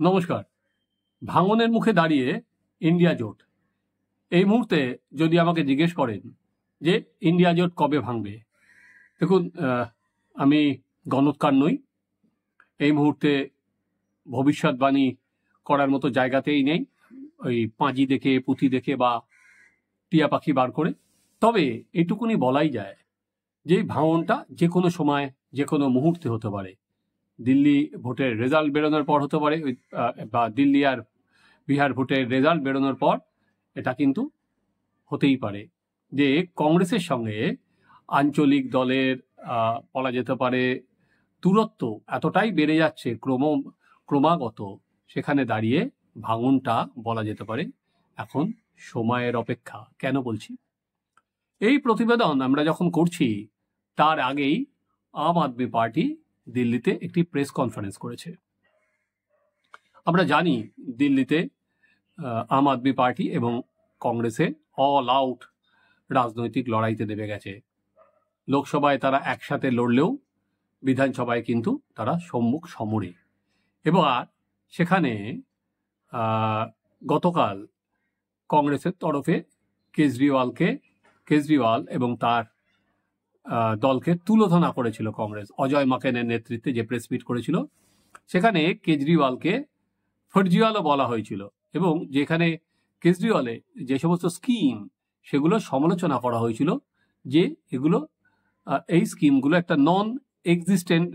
নমস্কার। ভাঙনের মুখে দাঁড়িয়ে ইন্ডিয়া জোট। এই মুহূর্তে যদি আমাকে জিজ্ঞেস করেন যে ইন্ডিয়া জোট কবে ভাঙবে, দেখুন, আমি গণৎকার নই। এই মুহূর্তে ভবিষ্যৎবাণী করার মতো জায়গাতেই নেই, ওই পাঁজি দেখে, পুঁথি দেখে বা টিয়া পাখি বার করে। তবে এইটুকুনি বলাই যায় যে ভাঙনটা যে কোনো সময়, যে কোনো মুহূর্তে হতে পারে। দিল্লি ভোটের রেজাল্ট বেরোনোর পর হতে পারে, বা দিল্লি আর বিহার ভোটের রেজাল্ট বেরোনোর পর এটা কিন্তু হতেই পারে যে কংগ্রেসের সঙ্গে আঞ্চলিক দলের বলা যেতে পারে দূরত্ব এতটাই বেড়ে যাচ্ছে ক্রমাগত, সেখানে দাঁড়িয়ে ভাঙনটা বলা যেতে পারে এখন সময়ের অপেক্ষা। কেন বলছি? এই প্রতিবেদন আমরা যখন করছি তার আগেই আম আদমি পার্টি দিল্লিতে একটি প্রেস কনফারেন্স করেছে। আমরা জানি দিল্লিতে আম আদমি পার্টি এবং কংগ্রেসে অল আউট রাজনৈতিক লড়াইতে নেমে গেছে। লোকসভায় তারা একসাথে লড়লেও বিধানসভায় কিন্তু তারা সম্মুখ সমরে। এবার সেখানে গতকাল কংগ্রেসের তরফে কেজরিওয়াল এবং তার দলকে তুলোধনা করেছিল কংগ্রেস। অজয় মাকেনের নেতৃত্বে যে প্রেস মিট করেছিল সেখানে কেজরিওয়ালকে ফর্জিওয়ালও বলা হয়েছিল, এবং যেখানে কেজরিওয়ালে যে সমস্ত স্কিম সেগুলো সমালোচনা করা হয়েছিল যে এগুলো এই স্কিমগুলো একটা নন এক্সিস্টেন্ট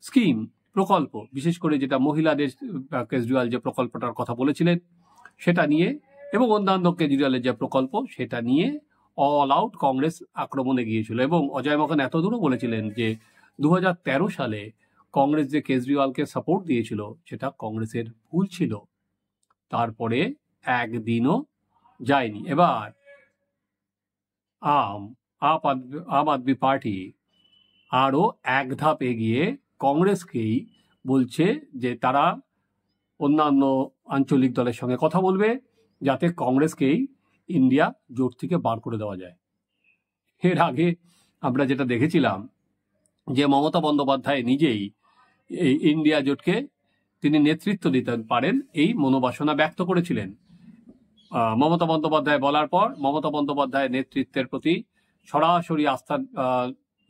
স্কিম, প্রকল্প, বিশেষ করে যেটা মহিলাদের কেজরিওয়াল যে প্রকল্পটার কথা বলেছিলেন সেটা নিয়ে, এবং অন্যান্য কেজরিওয়ালের যে প্রকল্প সেটা নিয়ে অল আউট কংগ্রেস আক্রমণে গিয়েছিল। এবং অজয় মাকান এত দূরও বলেছিলেন যে 2013 সালে কংগ্রেস যে কেজরিওয়ালকে সাপোর্ট দিয়েছিল সেটা কংগ্রেসের ভুল ছিল। তারপরে একদিনও যায়নি। এবার আম আদমি পার্টি আরো এক ধাপ এগিয়ে কংগ্রেসকেই বলছে যে তারা অন্যান্য আঞ্চলিক দলের সঙ্গে কথা বলবে যাতে কংগ্রেসকেই ইন্ডিয়া জোট থেকে বার করে দেওয়া যায়। এর আগে আমরা যেটা দেখেছিলাম যে মমতা বন্দ্যোপাধ্যায় নিজেই এই ইন্ডিয়া জোটকে তিনি নেতৃত্ব দিতে পারেন এই মনোবাসনা ব্যক্ত করেছিলেন। মমতা বন্দ্যোপাধ্যায় বলার পর মমতা বন্দ্যোপাধ্যায়ের নেতৃত্বের প্রতি সরাসরি আস্থা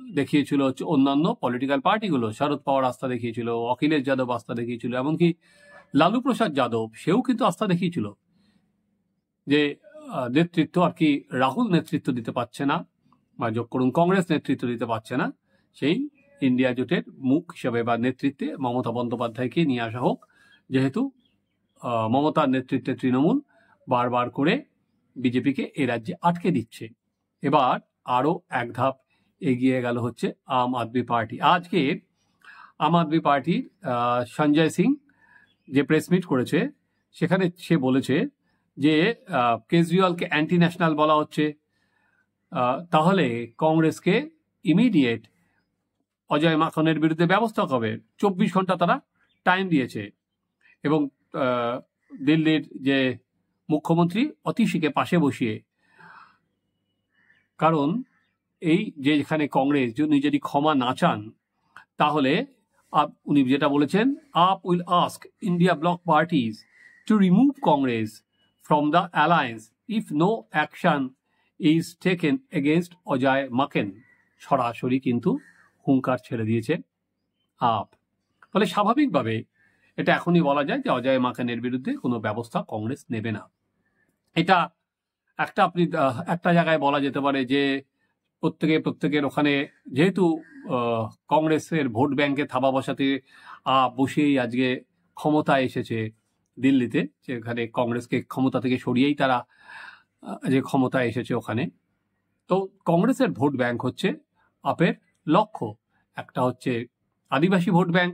দেখিয়েছিল অন্যান্য পলিটিক্যাল পার্টিগুলো। শরদ পাওয়ার আস্থা দেখিয়েছিল, অখিলেশ যাদব আস্থা দেখিয়েছিল, এমনকি লালু প্রসাদ যাদব সেও কিন্তু আস্থা দেখিয়েছিল যে নেতৃত্ব আর কি রাহুল নেতৃত্ব দিতে পারছে না, বা যোগ করুন কংগ্রেস নেতৃত্ব দিতে পারছে না, সেই ইন্ডিয়া জোটের মুখ হিসেবে বা নেতৃত্বে মমতা বন্দ্যোপাধ্যায়কে নিয়ে আসা হোক, যেহেতু মমতার নেতৃত্বে তৃণমূল বারবার করে বিজেপিকে এ রাজ্যে আটকে দিচ্ছে। এবার আরো এক ধাপ এগিয়ে গেল হচ্ছে আম আদমি পার্টি। আজকে আম আদমি পার্টির সঞ্জয় সিং যে প্রেস মিট করেছে সেখানে সে বলেছে যে কেজরিওয়ালকে অ্যান্টি ন্যাশনাল বলা হচ্ছে, তাহলে কংগ্রেসকে ইমিডিয়েট অজয় মাখনের বিরুদ্ধে ব্যবস্থা হবে। 24 ঘন্টা তারা টাইম দিয়েছে, এবং দিল্লির যে মুখ্যমন্ত্রী অতীশীকে পাশে বসিয়ে, কারণ এই যে যেখানে কংগ্রেস যদি নিজেরই ক্ষমা না চান তাহলে উনি যেটা বলেছেন, AAP will ask India bloc parties to remove Congress from the alliance if no action is taken against Ajay Maken. সরাসরি কিন্তু হুঙ্কার ছেড়ে দিয়েছে আপ। ফলে স্বাভাবিকভাবে এটা এখনই বলা যায় যে অজয় মাকেনের বিরুদ্ধে কোনো ব্যবস্থা কংগ্রেস নেবে না। এটা একটা জায়গায় বলা যেতে পারে যে প্রত্যেকের ওখানে যেহেতু কংগ্রেসের ভোট ব্যাংকে থাবা বসাতে বসেই আজকে ক্ষমতায় এসেছে দিল্লিতে, যেখানে কংগ্রেসকে ক্ষমতা থেকে সরিয়েই তারা যে ক্ষমতায় এসেছে ওখানে, তো কংগ্রেসের ভোট ব্যাংক হচ্ছে আপের লক্ষ্য। একটা হচ্ছে আদিবাসী ভোট ব্যাংক,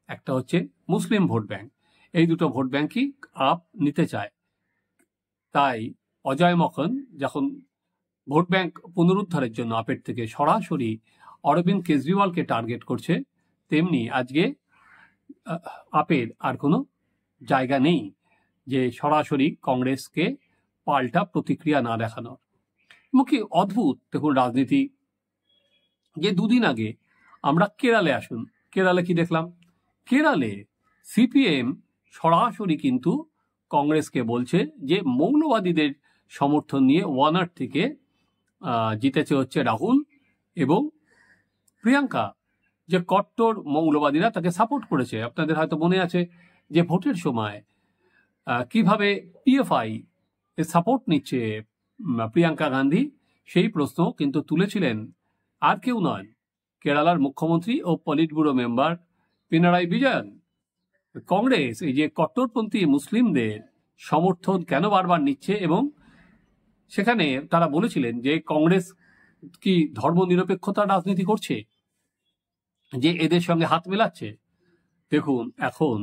একটা হচ্ছে মুসলিম ভোট ব্যাংক। এই দুটো ভোট ব্যাংকই আপ নিতে চায়। তাই অজয় মাখন যখন ভোট ব্যাংক পুনরুদ্ধারের জন্য আপের থেকে সরাসরি অরবিন্দ কেজরিওয়ালকে টার্গেট করছে, তেমনি আজকে আপের আর কোনো জায়গা নেই যে সরাসরি কংগ্রেসকে পাল্টা প্রতিক্রিয়া না দেখানোর। মুখে অদ্ভুত দেখুন রাজনীতি। যে দুদিন আগে আমরা কেরালে আসুন, কেরালে কি দেখলাম? কেরালে সিপিএম সরাসরি কিন্তু কংগ্রেসকে বলছে যে মৌলবাদীদের সমর্থন নিয়ে ওয়ানার থেকে জিতেছে হচ্ছে রাহুল এবং প্রিয়াঙ্কা, যে কট্টর মৌলবাদীরা তাকে সাপোর্ট করেছে। আপনাদের হয়তো মনে আছে যে ভোটের সময় কিভাবে পিএফআই এর সাপোর্ট নিচ্ছে প্রিয়াঙ্কা গান্ধী, সেই প্রশ্ন কিন্তু তুলেছিলেন আর কেউ নয়, কেরালার মুখ্যমন্ত্রী ও politburo member Pinarayi Vijayan. Congress এই যে কট্টরপন্থী মুসলিমদের সমর্থন কেন বারবার নিচ্ছে, এবং সেখানে তারা বলেছিলেন যে কংগ্রেস কি ধর্মনিরপেক্ষতার রাজনীতি করছে, যে এদের সঙ্গে হাত মেলাচ্ছে। দেখুন, এখন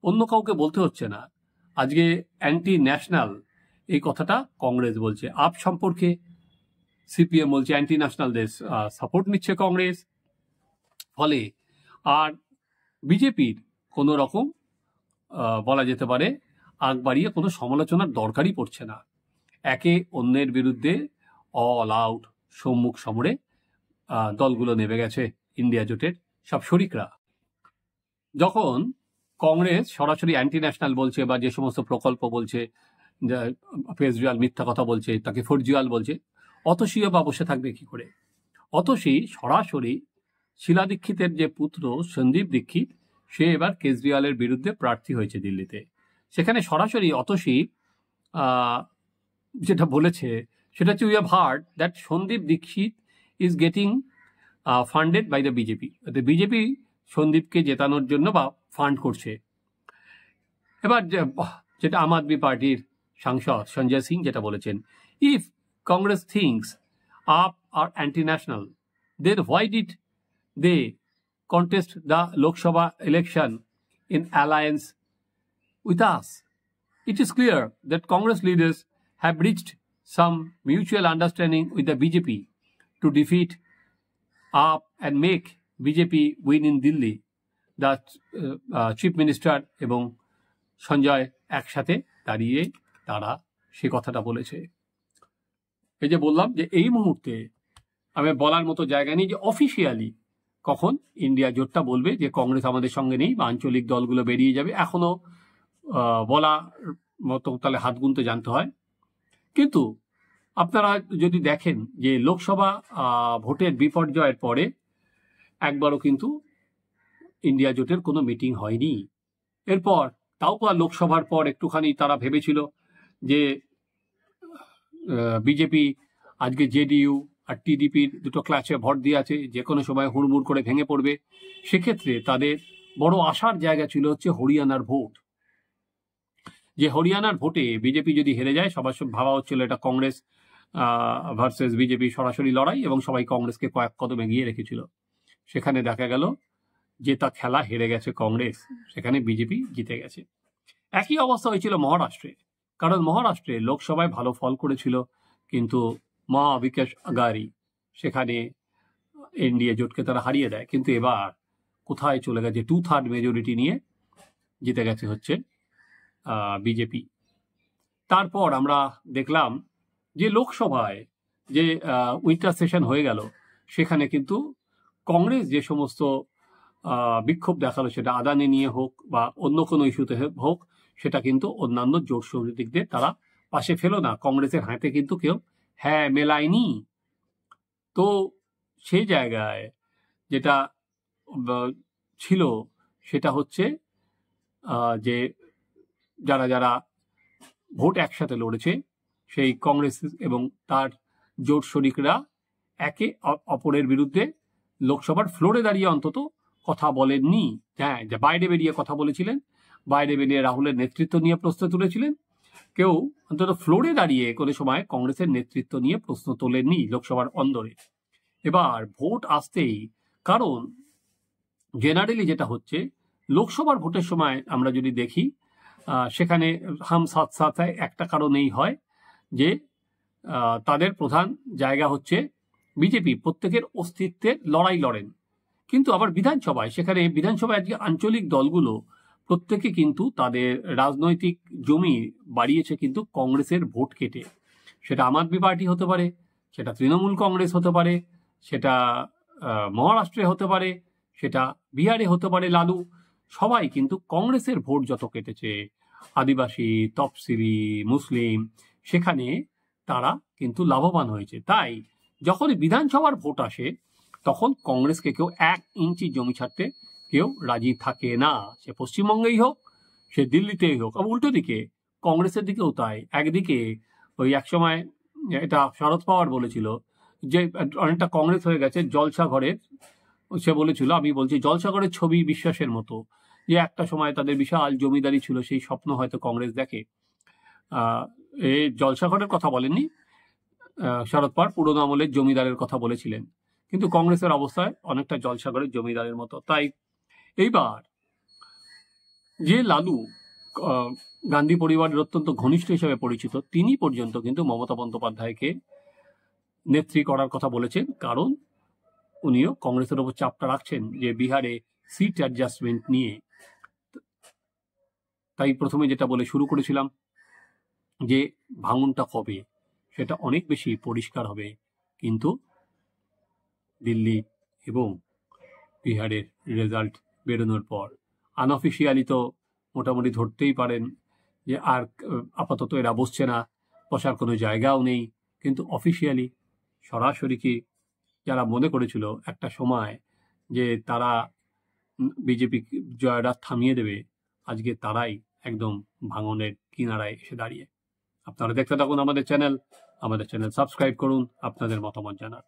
অন্য কাউকে বলতে হচ্ছে না, আজকে অ্যান্টি ন্যাশনাল এই কথাটা কংগ্রেস বলছে। আপ সম্পর্কে সিপিএম বলছে অ্যান্টি ন্যাশনালদের সাপোর্ট নিচ্ছে কংগ্রেস। ফলে আর বিজেপির কোনো রকম বলা যেতে পারে আগ বাড়িয়ে কোনো সমালোচনার দরকারই পড়ছে না। একে অন্যের বিরুদ্ধে অল আউট সম্মুখ সমরে দলগুলো নেমে গেছে, ইন্ডিয়া জোটের সব শরিকরা। যখন কংগ্রেস সরাসরি অ্যান্টি ন্যাশনাল বলছে বা যে সমস্ত প্রকল্প বলছে, কেজরিওয়াল মিথ্যা কথা বলছে, তাকে ফরজিওয়াল বলছে, অতসীও বা বসে থাকবে কি করে? অতসী সরাসরি শীলা দীক্ষিতের যে পুত্র সন্দীপ দীক্ষিত, সে এবার কেজরিওয়ালের বিরুদ্ধে প্রার্থী হয়েছে দিল্লিতে। সেখানে সরাসরি অতসী যেটা বলেছে সেটা হচ্ছে, we have heard that Sandeep Dikshit is getting funded by the BJP. BJP সন্দীপকে জেতানোর জন্য বা ফান্ড করছে। এবার যেটা আম আদমি পার্টির সাংসদ সঞ্জয় সিং যেটা বলেছেন, if Congress thinks AAP are anti national, then why did they contest the Lok Sabha election in alliance with us? It is clear that Congress leaders have reached some mutual understanding with the BJP to defeat AAP and make BJP win in Delhi. The Chief Minister এবং সঞ্জয় একসাথে দাঁড়িয়ে তারা সে কথাটা বলেছে। এই যে বললাম যে এই মুহূর্তে আমি বলার মতো জায়গা নেই যে অফিসিয়ালি কখন ইন্ডিয়া জোটটা বলবে যে কংগ্রেস আমাদের সঙ্গে নেই বা আঞ্চলিক দলগুলো বেরিয়ে যাবে, এখনো বলা মতো তাহলে হাত গুনতে জানতে হয়। কিন্তু আপনারা যদি দেখেন যে লোকসভা ভোটের বিপর্যয়ের পরে একবারও কিন্তু ইন্ডিয়া জোটের কোনো মিটিং হয়নি। এরপর তাও আর লোকসভার পর একটুখানি তারা ভেবেছিল যে বিজেপি আজকে জেডিইউ আর টিডিপির দুটো ক্লাসে ভোট দিয়ে আছে, যে কোনো সময় হুড়মুড় করে ভেঙে পড়বে। সেক্ষেত্রে তাদের বড় আশার জায়গা ছিল হচ্ছে হরিয়ানার ভোট, যে হরিয়ানার ভোটে বিজেপি যদি হেরে যায়, সবার ভাবা হচ্ছিল এটা কংগ্রেস ভার্সেস বিজেপি সরাসরি লড়াই, এবং সবাই কংগ্রেসকে কয়েক কদম এগিয়ে রেখেছিল। সেখানে দেখা গেল যে তা খেলা হেরে গেছে কংগ্রেস, সেখানে বিজেপি জিতে গেছে। একই অবস্থা হয়েছিল মহারাষ্ট্রে, কারণ মহারাষ্ট্রে লোকসভায় ভালো ফল করেছিল কিন্তু মা বিকাশ আগারি সেখানে এনডিএ জোটকে তারা হারিয়ে দেয়। কিন্তু এবার কোথায় চলে গেছে, 2/3 মেজরিটি নিয়ে জিতে গেছে হচ্ছে বিজেপি। তারপর আমরা দেখলাম যে লোকসভায় যে উইন্টার সেশন হয়ে গেল, সেখানে কিন্তু কংগ্রেস যে সমস্ত বিক্ষোভ দেখালো, সেটা আদানি নিয়ে হোক বা অন্য কোনো ইস্যুতে হোক, সেটা কিন্তু অন্যান্য জোট সহযোগীদের তারা পাশে ফেলো না। কংগ্রেসের হাতে কিন্তু কেউ হ্যাঁ মেলায়নি। তো সেই জায়গায় যেটা ছিল সেটা হচ্ছে যে যারা যারা ভোট একসাথে লড়েছে, সেই কংগ্রেস এবং তার জোট শরিকরা একে অপরের বিরুদ্ধে লোকসভার ফ্লোরে দাঁড়িয়ে অন্তত কথা বলেননি। হ্যাঁ, যে বাইরে বেরিয়ে কথা বলেছিলেন, বাইরে বেরিয়ে রাহুলের নেতৃত্ব নিয়ে প্রশ্ন তুলেছিলেন, কেউ অন্তত ফ্লোরে দাঁড়িয়ে কোনো সময় কংগ্রেসের নেতৃত্ব নিয়ে প্রশ্ন তোলেননি লোকসভার অন্দরে। এবার ভোট আসতেই, কারণ জেনারেলি যেটা হচ্ছে লোকসভার ভোটের সময় আমরা যদি দেখি, সেখানে হাম সাথ সাথ একটা কারণেই হয় যে তাদের প্রধান জায়গা হচ্ছে বিজেপি প্রত্যেকের অস্তিত্বের লড়াই লড়েন। কিন্তু আবার বিধানসভায়, সেখানে বিধানসভায় আজকে আঞ্চলিক দলগুলো প্রত্যেকে কিন্তু তাদের রাজনৈতিক জমি বাড়িয়েছে কিন্তু কংগ্রেসের ভোট কেটে। সেটা আম আদমি পার্টি হতে পারে, সেটা তৃণমূল কংগ্রেস হতে পারে, সেটা মহারাষ্ট্রে হতে পারে, সেটা বিহারে হতে পারে লালু, সবাই কিন্তু কংগ্রেসের ভোট যত কেটেছে, আদিবাসী, তফসিলি, মুসলিম, সেখানে তারা কিন্তু লাভবান হয়েছে। তাই যখনই বিধানসভার ভোট আসে তখন কংগ্রেসকে কেউ 1 ইঞ্চি জমি ছাড়তে কেউ রাজি থাকে না, সে পশ্চিমবঙ্গেই হোক, সে দিল্লিতেই হোক। আর উল্টো দিকে কংগ্রেসের দিকেও তাই। একদিকে ওই একসময় এটা শরদ পাওয়ার বলেছিল যে অনেকটা কংগ্রেস হয়ে গেছে জলসা ঘরের, সে বলেছিল, আমি বলছি জলসাঘরের ছবি বিশ্বাসের মতো, যে একটা সময় তাদের বিশাল জমিদারি ছিল, সেই স্বপ্ন হয়তো কংগ্রেস দেখে। এই জলসাঘরের কথা বলেননি, শরদ পাওয়ার পুরোনো আমলের জমিদারের কথা বলেছিলেন, কিন্তু কংগ্রেসের অবস্থায় অনেকটা জলসাঘরের জমিদারের মতো। তাই এইবার যে লালু গান্ধী পরিবারের অত্যন্ত ঘনিষ্ঠ হিসেবে পরিচিত, তিনি পর্যন্ত কিন্তু মমতা বন্দ্যোপাধ্যায়কে নেত্রী করার কথা বলেছেন, কারণ উনিও কংগ্রেসের ওপর চাপটা রাখছেন যে বিহারে সিট অ্যাডজাস্টমেন্ট নিয়ে। তাই প্রথমে যেটা বলে শুরু করেছিলাম যে ভাঙনটা কবে, সেটা অনেক বেশি পরিষ্কার হবে কিন্তু দিল্লি এবং বিহারের রেজাল্ট বেরোনোর পর। আনঅফিসিয়ালি তো মোটামুটি ধরতেই পারেন যে আর আপাতত এরা বসছে না, বসার কোনো জায়গাও নেই, কিন্তু অফিসিয়ালি সরাসরি কি যারা মনে করেছিল একটা সময় যে তারা বিজেপি জয়টা থামিয়ে দেবে, আজকে তারাই একদম ভাঙনের কিনারায় এসে দাঁড়িয়ে। আপনারা দেখতে থাকুন আমাদের চ্যানেল সাবস্ক্রাইব করুন, আপনাদের মতামত জানান।